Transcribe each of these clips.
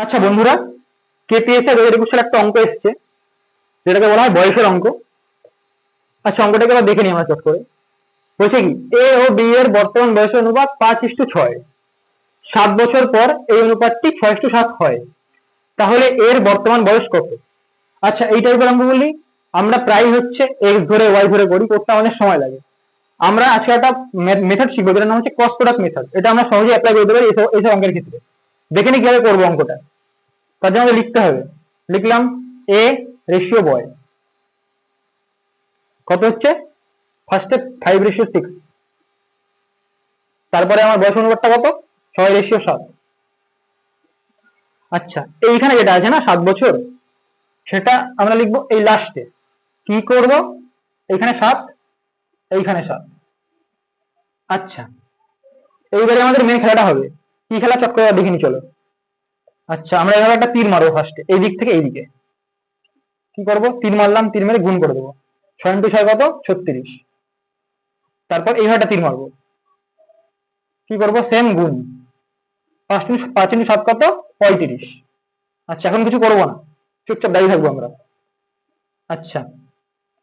আচ্ছা বন্ধুরা, কেপিএসসি 2021 সালে একটা অঙ্ক এসছে, যেটাকে বলা হয় বয়সের অঙ্ক। আচ্ছা, অঙ্কটাকে আবার দেখে নিই আমরা চট করে। বলছে কি, এ ও বি এর বর্তমান বয়সের অনুপাত 5:6। 7 বছর পর এই অনুপাতটি 6:7 হয়, তাহলে এর বর্তমান বয়স কত? আচ্ছা, এই টাইপের অঙ্ক বললি আমরা প্রায় হচ্ছে এক্স ধরে ওয়াই ধরে করি, করতে আমাদের সময় লাগে। আমরা আজকে একটা মেথড শিখবো, যেটার নাম হচ্ছে ক্রস প্রোডাক্ট মেথড। এটা আমরা সহজে অ্যাপ্লাই করতে পারি এইসব অঙ্কের ক্ষেত্রে। দেখে নি কিভাবে করবো অঙ্কটা। তার জন্য আমাদের লিখতে হবে, লিখলাম এ রেশিও বয় কত হচ্ছে, ফার্স্টে 5:6। তারপরে আমার বয়স অনুপাতটা কত, 6:7। আচ্ছা, এইখানে যেটা আছে না 7 বছর, সেটা আমরা লিখবো এই লাস্টে। কি করব, এইখানে 7, এইখানে 7। আচ্ছা, এইবারে আমাদের মেন খেলাটা হবে। কি খেলা, চট করে দেখিনি চলো। আচ্ছা, আমরা এভাবে একটা তীর মারবো ফার্স্টে, এই দিক থেকে এই দিকে। কি করব, তীর মারলাম, তীর মেরে গুণ করে দেবো। 6 × 6 কত, 36। তারপর এইভাবে একটা তীর মারবো, কি করব, সেম গুণ। 5 × 7 কত, 35। আচ্ছা, এখন কিছু করবো না, চুপচাপ দাঁড়িয়ে থাকবো আমরা। আচ্ছা,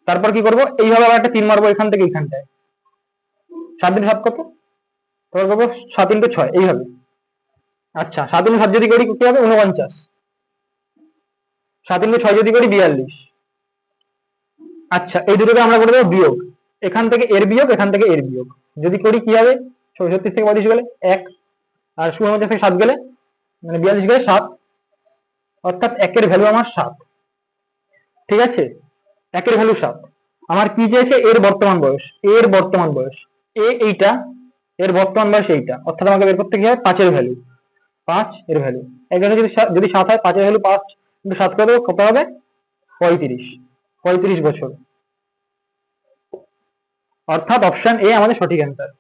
তারপর কি করব, এইভাবে আবার একটা তীর মারবো এখান থেকে এইখানটায়। 7 × 7 কত, তারপর করবো 7 × 6 এইভাবে। আচ্ছা, 7 × 7 যদি করি কি হবে, 49। 7 × 6 যদি করি 42। আচ্ছা, এই দুটোকে আমরা করে দেবো বিয়োগ। এখান থেকে এর বিয়োগ, এখান থেকে এর বিয়োগ যদি করি কি হবে, 36 থেকে 35 গেলে 1, আর 49 থেকে 7 গেলে, মানে 42 গেলে 7, অর্থাৎ একের ভ্যালু আমার 7। ঠিক আছে, একের ভ্যালু 7। আমার কি চেয়েছে, এর বর্তমান বয়স। এর বর্তমান বয়স এ এইটা, এর বর্তমান বয়স এইটা, অর্থাৎ আমাকে বের করতে কি হবে, 5 এর ভ্যালু। 5 এর ভ্যালু এখানে যদি 7 হয়, 5 এর ভ্যালু 5 × 7 করে দেবো, কত হবে, 35। 35 বছর, অর্থাৎ অপশন এ আমাদের সঠিক অ্যান্সার।